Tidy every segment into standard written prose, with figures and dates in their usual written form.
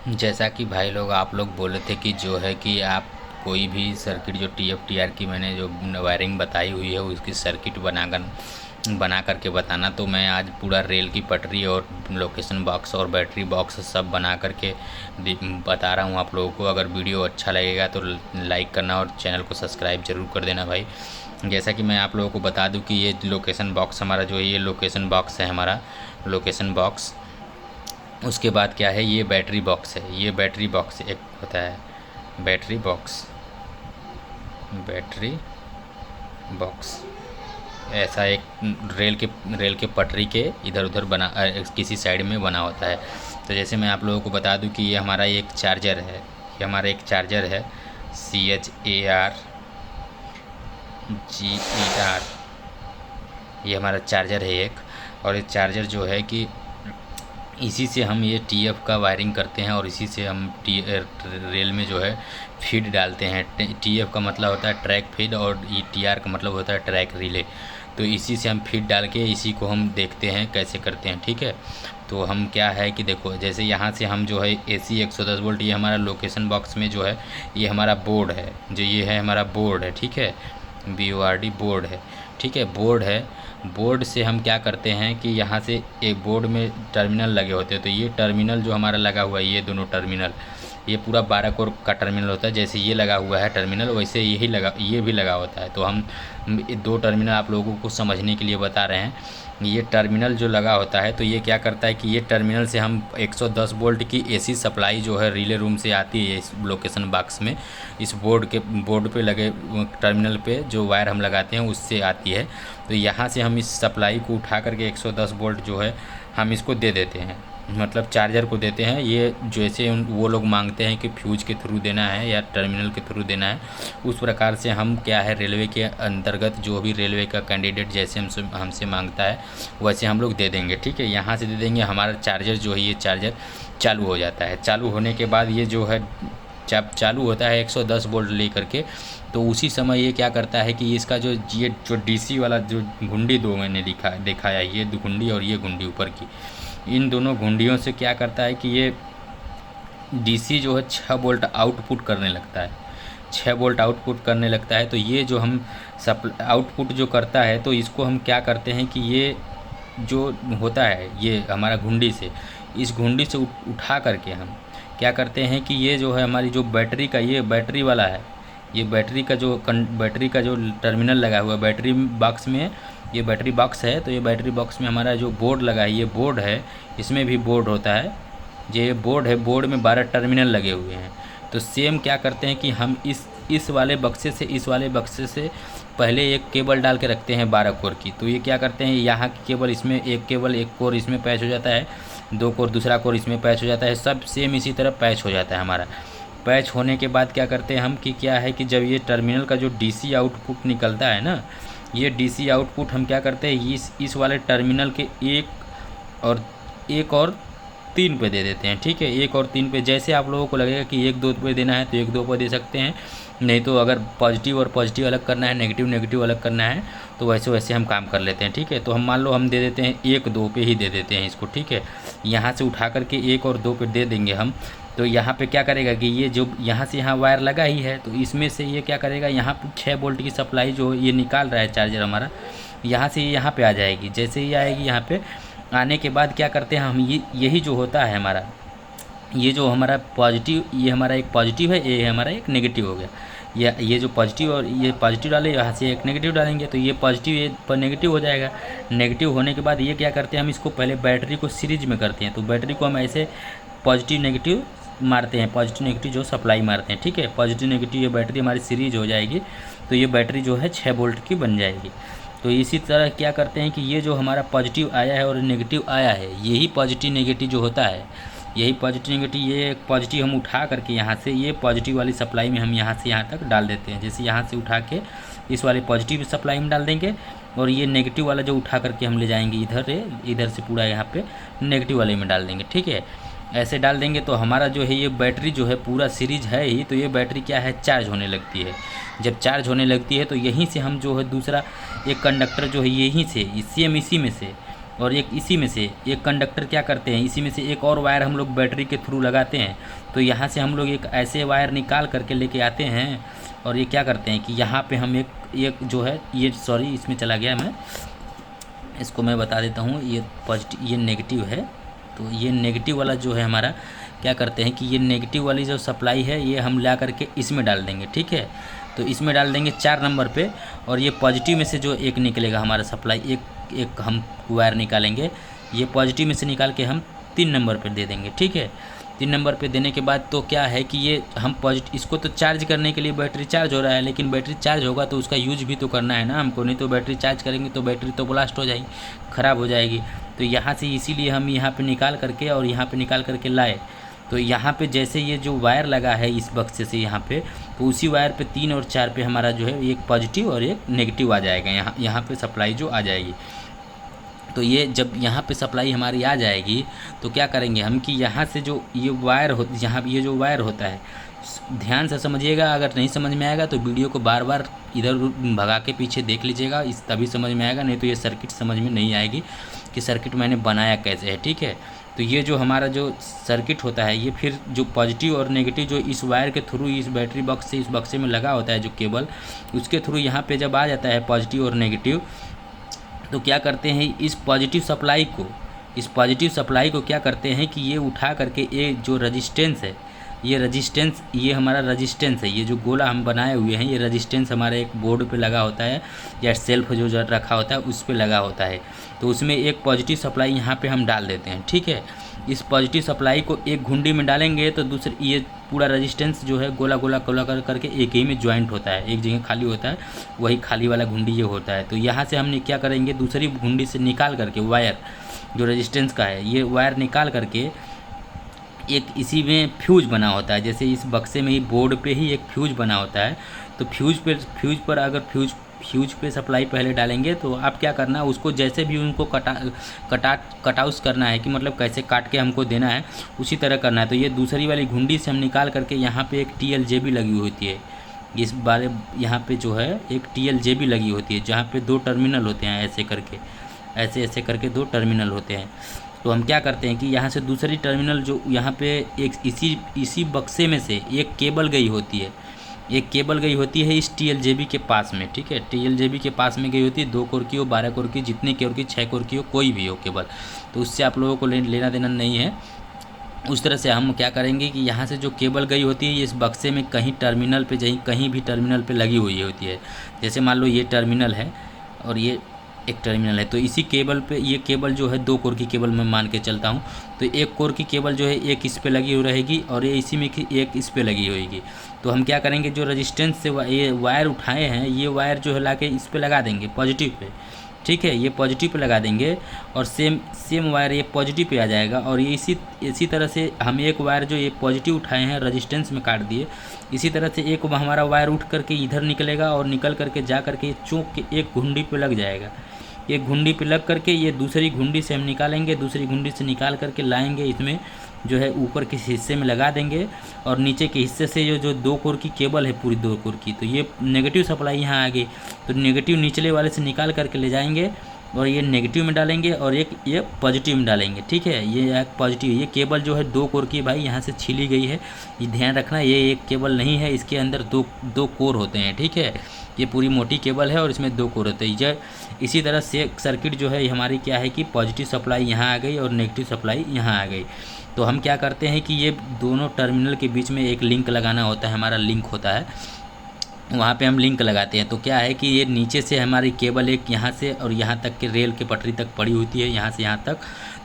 जैसा कि भाई लोग आप लोग बोले थे कि जो है कि आप कोई भी सर्किट जो TFTR की मैंने जो वायरिंग बताई हुई है उसकी सर्किट बना करके बताना। तो मैं आज पूरा रेल की पटरी और लोकेशन बॉक्स और बैटरी बॉक्स सब बना करके बता रहा हूँ आप लोगों को। अगर वीडियो अच्छा लगेगा तो लाइक करना और चैनल को सब्सक्राइब ज़रूर कर देना भाई। जैसा कि मैं आप लोगों को बता दूं कि ये लोकेशन बॉक्स हमारा जो है ये लोकेशन बॉक्स है हमारा लोकेशन बॉक्स। उसके बाद क्या है, ये बैटरी बॉक्स है। ये बैटरी बॉक्स एक होता है बैटरी बॉक्स। बैटरी बॉक्स ऐसा एक रेल के पटरी के इधर उधर बना किसी साइड में बना होता है। तो जैसे मैं आप लोगों को बता दूं कि ये हमारा एक चार्जर है। ये हमारा एक चार्जर है CHARGER। ये हमारा चार्जर है एक। और ये चार्जर जो है कि इसी से हम ये TF का वायरिंग करते हैं और इसी से हम रेल में जो है फीड डालते हैं। TF का मतलब होता है ट्रैक फीड और ये TR का मतलब होता है ट्रैक रिले। तो इसी से हम फीड डाल के इसी को हम देखते हैं कैसे करते हैं, ठीक है। तो हम क्या है कि देखो, जैसे यहाँ से हम जो है AC 110 वोल्ट, ये हमारा लोकेशन बॉक्स में जो है ये हमारा बोर्ड है, जो ये है हमारा बोर्ड है, ठीक है। BORD बोर्ड है, ठीक है, बोर्ड है। बोर्ड से हम क्या करते हैं कि यहाँ से एक बोर्ड में टर्मिनल लगे होते हैं। तो ये टर्मिनल जो हमारा लगा हुआ है, ये दोनों टर्मिनल, ये पूरा 12 कोर का टर्मिनल होता है। जैसे ये लगा हुआ है टर्मिनल, वैसे ये भी लगा होता है। तो हम दो टर्मिनल आप लोगों को समझने के लिए बता रहे हैं। ये टर्मिनल जो लगा होता है तो ये क्या करता है कि ये टर्मिनल से हम 110 वोल्ट की AC सप्लाई जो है रिले रूम से आती है इस लोकेशन बॉक्स में। इस बोर्ड पे लगे टर्मिनल पे जो वायर हम लगाते हैं उससे आती है। तो यहाँ से हम इस सप्लाई को उठा करके 110 वोल्ट जो है हम इसको दे देते हैं, मतलब चार्जर को देते हैं। ये जैसे वो लोग मांगते हैं कि फ्यूज के थ्रू देना है या टर्मिनल के थ्रू देना है, उस प्रकार से हम क्या है रेलवे के अंतर्गत जो भी रेलवे का कैंडिडेट जैसे हमसे मांगता है वैसे हम लोग दे देंगे, ठीक है। यहाँ से दे देंगे, हमारा चार्जर जो है ये चार्जर चालू हो जाता है। चालू होने के बाद ये जो है जब चालू होता है 110 वोल्ट ले करके, तो उसी समय ये क्या करता है कि इसका जो DC वाला जो घुंडी दो मैंने दिखाया, ये दो घुंडी और ये घुंडी ऊपर की, इन दोनों घुंडियों से क्या करता है कि ये DC जो है 6 वोल्ट आउटपुट करने लगता है। 6 वोल्ट आउटपुट करने लगता है। तो ये जो हम आउटपुट जो करता है तो इसको हम क्या करते हैं कि ये जो होता है ये हमारा घुंडी से, इस घुंडी से उठा करके हम क्या करते हैं कि ये जो है हमारी जो बैटरी का, ये बैटरी वाला है, ये बैटरी का जो टर्मिनल लगा हुआ है बैटरी बॉक्स में, ये बैटरी बॉक्स है। तो ये बैटरी बॉक्स में हमारा जो बोर्ड लगा है, ये बोर्ड है, इसमें भी बोर्ड होता है। ये बोर्ड है, बोर्ड में 12 टर्मिनल लगे हुए हैं। तो सेम क्या करते हैं कि हम इस वाले बक्से से इस वाले बक्से से पहले एक केबल डाल के रखते हैं 12 कोर की। तो ये क्या करते हैं, यहाँ की केबल इसमें एक कोर इसमें पैच हो जाता है, 2 कोर दूसरा कोर इसमें पैच हो जाता है, सब सेम इसी तरह पैच हो जाता है हमारा। पैच होने के बाद क्या करते हैं हम कि क्या है कि जब ये टर्मिनल का जो DC आउटपुट निकलता है ना, ये DC आउटपुट हम क्या करते हैं इस वाले टर्मिनल के एक और 3 पे दे देते हैं, ठीक है। 1 और 3 पे जैसे आप लोगों को लगेगा कि 1-2 पे देना है तो 1-2 पे दे सकते हैं, नहीं तो अगर पॉजिटिव और पॉजिटिव अलग करना है, नेगेटिव अलग करना है तो वैसे वैसे हम काम कर लेते हैं, ठीक है। तो हम मान लो हम दे देते हैं 1-2 पे ही दे देते हैं इसको, ठीक है। यहाँ से उठा करके 1 और 2 पे दे देंगे हम। तो यहाँ पे क्या करेगा कि ये जो यहाँ से यहाँ वायर लगा ही है तो इसमें से ये क्या करेगा, यहाँ पे 6 वोल्ट की सप्लाई जो ये निकाल रहा है चार्जर हमारा, यहाँ से ये यहाँ पे आ जाएगी। जैसे ही आएगी यहाँ पे आने के बाद क्या करते हैं हम, यही जो होता है हमारा, ये जो हमारा पॉजिटिव, ये हमारा एक पॉजिटिव है, ये हमारा एक नेगेटिव हो गया। ये जो पॉजिटिव और ये पॉजिटिव डाले, यहाँ से एक नेगेटिव डालेंगे तो ये पॉजिटिव ये पर नेगेटिव हो जाएगा। नेगेटिव होने के बाद ये क्या करते हैं हम इसको पहले बैटरी को सीरीज में करते हैं। तो बैटरी को हम ऐसे पॉजिटिव नेगेटिव मारते हैं, पॉजिटिव नेगेटिव जो सप्लाई मारते हैं, ठीक है। पॉजिटिव नेगेटिव ये बैटरी हमारी सीरीज हो जाएगी तो ये बैटरी जो है 6 वोल्ट की बन जाएगी। तो इसी तरह क्या करते हैं कि ये जो हमारा पॉजिटिव आया है और नेगेटिव आया है, यही पॉजिटिव नेगेटिव जो होता है, यही पॉजिटिव नेगेटिव, ये पॉजिटिव हम उठा करके यहाँ से ये पॉजिटिव वाली सप्लाई में हम यहाँ से यहाँ तक डाल देते हैं। जैसे यहाँ से उठा के इस वाले पॉजिटिव सप्लाई में डाल देंगे और ये नेगेटिव वाला जो उठा करके हम ले जाएंगे इधर से पूरा यहाँ पे नेगेटिव वाले में डाल देंगे, ठीक है। ऐसे डाल देंगे तो हमारा जो है ये बैटरी जो है पूरा सीरीज है ही, तो ये बैटरी क्या है चार्ज होने लगती है। जब चार्ज होने लगती है तो यहीं से हम जो है दूसरा एक कंडक्टर जो है यहीं से इसी में से और एक इसी में से एक कंडक्टर क्या करते हैं, इसी में से एक और वायर हम लोग बैटरी के थ्रू लगाते हैं। तो यहाँ से हम लोग एक ऐसे वायर निकाल करके लेके आते हैं और ये क्या करते हैं कि यहाँ पे हम एक जो है ये, सॉरी इसमें चला गया मैं, इसको मैं बता देता हूँ। ये पॉजिटिव, ये नेगेटिव है। तो ये नेगेटिव वाला जो है हमारा क्या करते हैं कि ये नेगेटिव वाली जो सप्लाई है ये हम ला करके इसमें डाल देंगे, ठीक है। तो इसमें डाल देंगे 4 नंबर पे, और ये पॉजिटिव में से जो एक निकलेगा हमारा सप्लाई, एक हम वायर निकालेंगे, ये पॉजिटिव में से निकाल के हम 3 नंबर पे दे देंगे, ठीक है। 3 नंबर पे देने के बाद तो क्या है कि ये हम पॉजिटिव, इसको तो चार्ज करने के लिए बैटरी चार्ज हो रहा है, लेकिन बैटरी चार्ज होगा तो उसका यूज भी तो करना है ना हमको, नहीं तो बैटरी चार्ज करेंगे तो बैटरी तो ब्लास्ट हो जाएगी, ख़राब हो जाएगी। तो यहाँ से इसीलिए हम यहाँ पे निकाल करके और यहाँ पे निकाल करके लाए। तो यहाँ पे जैसे ये जो वायर लगा है इस बक्से से यहाँ पे, तो उसी वायर पे 3 और 4 पे हमारा जो है एक पॉजिटिव और एक नेगेटिव आ जाएगा, यहाँ पे सप्लाई जो आ जाएगी। तो ये जब यहाँ पे सप्लाई हमारी आ जाएगी तो क्या करेंगे हम कि यहाँ से जो ये वायर हो, यहाँ ये जो वायर होता है, ध्यान से समझिएगा। अगर नहीं समझ में आएगा तो वीडियो को बार बार इधर भगा के पीछे देख लीजिएगा, इस तभी समझ में आएगा, नहीं तो ये सर्किट समझ में नहीं आएगी कि सर्किट मैंने बनाया कैसे है, ठीक है। तो ये जो हमारा जो सर्किट होता है, ये फिर जो पॉजिटिव और नेगेटिव जो इस वायर के थ्रू इस बैटरी बॉक्स से इस बक्से में लगा होता है जो केबल, उसके थ्रू यहाँ पे जब आ जाता है पॉजिटिव और नेगेटिव, तो क्या करते हैं इस पॉजिटिव सप्लाई को क्या करते हैं कि ये उठा करके ये जो रजिस्टेंस है, ये हमारा रजिस्टेंस है, ये जो गोला हम बनाए हुए हैं, ये रजिस्टेंस हमारे एक बोर्ड पे लगा होता है या सेल्फ जो रखा होता है उस पे लगा होता है। तो उसमें एक पॉजिटिव सप्लाई यहाँ पे हम डाल देते हैं, ठीक है। इस पॉजिटिव सप्लाई को एक घुंडी में डालेंगे तो दूसरी, ये पूरा रेजिस्टेंस जो है गोला गोला गोला करके एक ही में ज्वाइंट होता है, एक जगह खाली होता है, वही खाली वाला घुंडी ये होता है। तो यहाँ से हमने क्या करेंगे, दूसरी घुंडी से निकाल करके वायर जो रेजिस्टेंस का है, ये वायर निकाल करके एक इसी में फ्यूज बना होता है, जैसे इस बक्से में ही बोर्ड पे ही एक फ्यूज बना होता है। तो फ्यूज पर अगर फ्यूज पे सप्लाई पहले डालेंगे तो आप क्या करना, उसको जैसे भी उनको कटआउट करना है कि मतलब कैसे काट के हमको देना है उसी तरह करना है। तो ये दूसरी वाली घुंडी से हम निकाल करके यहाँ पे एक TLJB लगी होती है, इस बारे यहाँ पे जो है एक TLJB लगी होती है, जहाँ पे 2 टर्मिनल होते हैं, ऐसे करके 2 टर्मिनल होते हैं। तो हम क्या करते हैं कि यहाँ से दूसरी टर्मिनल जो यहाँ पे एक इसी बक्से में से एक केबल गई होती है, इस TLJB के पास में, ठीक है। TLJB के पास में गई होती है, 2 कोर की हो, 12 कोर की, जितनी कोर की, 6 कोर की हो, कोई भी हो केबल, तो उससे आप लोगों को लेना देना नहीं है। उस तरह से हम क्या करेंगे कि यहाँ से जो केबल गई होती है इस बक्से में कहीं टर्मिनल पे, कहीं भी टर्मिनल पे लगी हुई होती है। जैसे मान लो ये टर्मिनल है और ये एक टर्मिनल है, तो इसी केबल पे, ये केबल जो है 2 कोर की केबल मैं मान के चलता हूँ, तो 1 कोर की केबल जो है एक इस पे लगी हुई रहेगी और ये इसी में एक इस पे लगी होगी। तो हम क्या करेंगे, जो रेजिस्टेंस से ये वायर उठाए हैं, ये वायर जो है लाके इस पे लगा देंगे पॉजिटिव पे, ठीक है। ये पॉजिटिव पे लगा देंगे और सेम वायर ये पॉजिटिव पे आ जाएगा। और ये इसी तरह से हम एक वायर जो ये पॉजिटिव उठाए हैं रेजिस्टेंस में काट दिए, इसी तरह से एक हमारा वायर उठ करके इधर निकलेगा और निकल करके जा करके चौक के एक घुंडी पे लग जाएगा। एक घुंडी पे लग करके ये दूसरी घुंडी से हम निकालेंगे, दूसरी घुंडी से निकाल करके लाएंगे, इसमें जो है ऊपर के हिस्से में लगा देंगे और नीचे के हिस्से से जो 2 कोर की केबल है पूरी 2 कोर की, तो ये नेगेटिव सप्लाई यहाँ आ गई, तो नेगेटिव निचले वाले से निकाल करके ले जाएंगे और ये नेगेटिव में डालेंगे और एक ये पॉजिटिव में डालेंगे, ठीक है। ये एक पॉजिटिव, ये केबल जो है 2 कोर की भाई यहाँ से छीली गई है, ये ध्यान रखना, ये एक केबल नहीं है, इसके अंदर दो कोर होते हैं, ठीक है। ये पूरी मोटी केबल है और इसमें 2 कोर होते हैं। इसी तरह से सर्किट जो है हमारी क्या है कि पॉजिटिव सप्लाई यहाँ आ गई और नेगेटिव सप्लाई यहाँ आ गई। तो हम क्या करते हैं कि ये दोनों टर्मिनल के बीच में एक लिंक लगाना होता है, हमारा लिंक होता है, वहाँ पे हम लिंक लगाते हैं। तो क्या है कि ये नीचे से हमारी केबल एक यहाँ से और यहाँ तक के रेल के पटरी तक पड़ी होती है, यहाँ से यहाँ तक।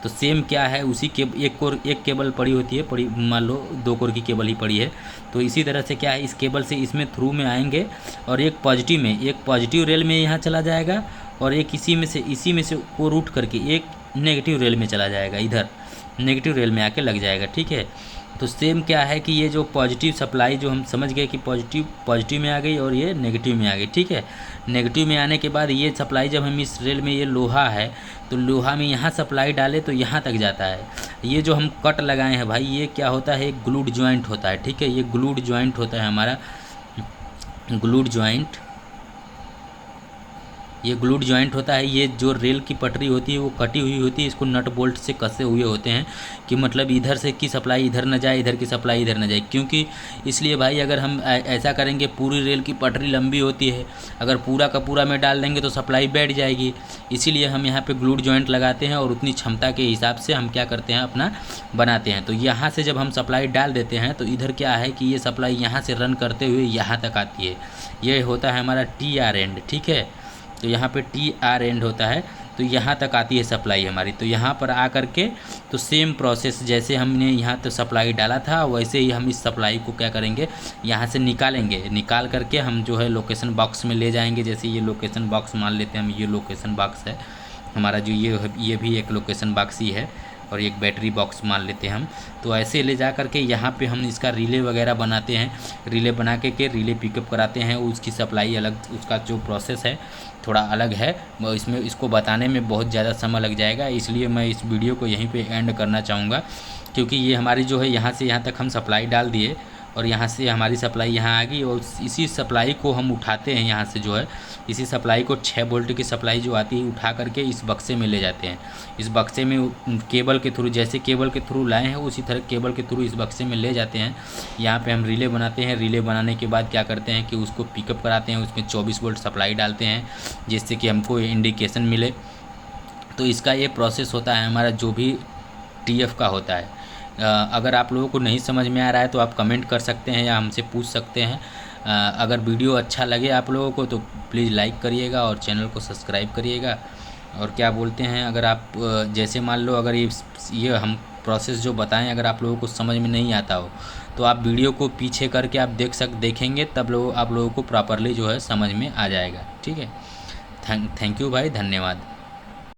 तो सेम क्या है, उसी के एक केबल पड़ी होती है, मान लो 2 कोर की केबल ही पड़ी है। तो इसी तरह से क्या है, इस केबल से इसमें थ्रू में आएंगे और एक पॉजिटिव रेल में यहाँ चला जाएगा और एक इसी में से कोर उठ करके एक नेगेटिव रेल में चला जाएगा, इधर नेगेटिव रेल में आके लग जाएगा, ठीक है। तो सेम क्या है कि ये जो पॉजिटिव सप्लाई जो हम समझ गए कि पॉजिटिव में आ गई और ये नेगेटिव में आ गई, ठीक है। नेगेटिव में आने के बाद ये सप्लाई जब हम इस रेल में, ये लोहा है तो लोहा में यहाँ सप्लाई डाले तो यहाँ तक जाता है। ये जो हम कट लगाए हैं भाई, ये क्या होता है, एक ग्लूड जॉइंट होता है, ठीक है। ये ग्लूड जॉइंट होता है हमारा, ग्लूड जॉइंट, ये ग्लूड जॉइंट होता है। ये जो रेल की पटरी होती है वो कटी हुई होती है, इसको नट बोल्ट से कसे हुए होते हैं कि मतलब इधर से की सप्लाई इधर न जाए, इधर की सप्लाई इधर न जाए। क्योंकि इसलिए भाई अगर हम ऐसा करेंगे, पूरी रेल की पटरी लंबी होती है, अगर पूरा का पूरा में डाल देंगे तो सप्लाई बैठ जाएगी। इसीलिए हम यहाँ पे ग्लूड जॉइंट लगाते हैं और उतनी क्षमता के हिसाब से हम क्या करते हैं अपना बनाते हैं। तो यहाँ से जब हम सप्लाई डाल देते हैं तो इधर क्या है कि ये सप्लाई यहाँ से रन करते हुए यहाँ तक आती है। ये होता है हमारा TR एंड, ठीक है। तो यहाँ पे TR एंड होता है, तो यहाँ तक आती है सप्लाई हमारी। तो यहाँ पर आ करके तो सेम प्रोसेस जैसे हमने यहाँ तो सप्लाई डाला था वैसे ही हम इस सप्लाई को क्या करेंगे, यहाँ से निकालेंगे। निकाल करके हम जो है लोकेशन बॉक्स में ले जाएंगे। जैसे ये लोकेशन बॉक्स मान लेते हैं हम, ये लोकेशन बॉक्स है हमारा, जो ये भी एक लोकेशन बॉक्स ही है और एक बैटरी बॉक्स मान लेते हैं हम। तो ऐसे ले जा करके यहाँ पे हम इसका रिले वगैरह बनाते हैं। रिले बना के रिले पिकअप कराते हैं। उसकी सप्लाई अलग, उसका जो प्रोसेस है थोड़ा अलग है, इसमें इसको बताने में बहुत ज़्यादा समय लग जाएगा। इसलिए मैं इस वीडियो को यहीं पे एंड करना चाहूँगा, क्योंकि ये हमारी जो है यहाँ से यहाँ तक हम सप्लाई डाल दिए और यहाँ से हमारी सप्लाई यहाँ आ गई और इसी सप्लाई को हम उठाते हैं यहाँ से जो है, इसी सप्लाई को 6 वोल्ट की सप्लाई जो आती है उठा करके इस बक्से में ले जाते हैं। इस बक्से में केबल के थ्रू, जैसे केबल के थ्रू लाए हैं उसी तरह केबल के थ्रू इस बक्से में ले जाते हैं। यहाँ पे हम रिले बनाते हैं। रिले बनाने के बाद क्या करते हैं कि उसको पिकअप कराते हैं, उसमें 24 वोल्ट सप्लाई डालते हैं जिससे कि हमको इंडिकेशन मिले। तो इसका ये प्रोसेस होता है हमारा जो भी TF का होता है। अगर आप लोगों को नहीं समझ में आ रहा है तो आप कमेंट कर सकते हैं या हमसे पूछ सकते हैं। अगर वीडियो अच्छा लगे आप लोगों को तो प्लीज़ लाइक करिएगा और चैनल को सब्सक्राइब करिएगा। और क्या बोलते हैं, अगर आप जैसे मान लो अगर ये हम प्रोसेस जो बताएं अगर आप लोगों को समझ में नहीं आता हो तो आप वीडियो को पीछे करके आप देखेंगे, तब आप लोगों को प्रॉपरली जो है समझ में आ जाएगा। ठीक है, थैंक यू भाई, धन्यवाद।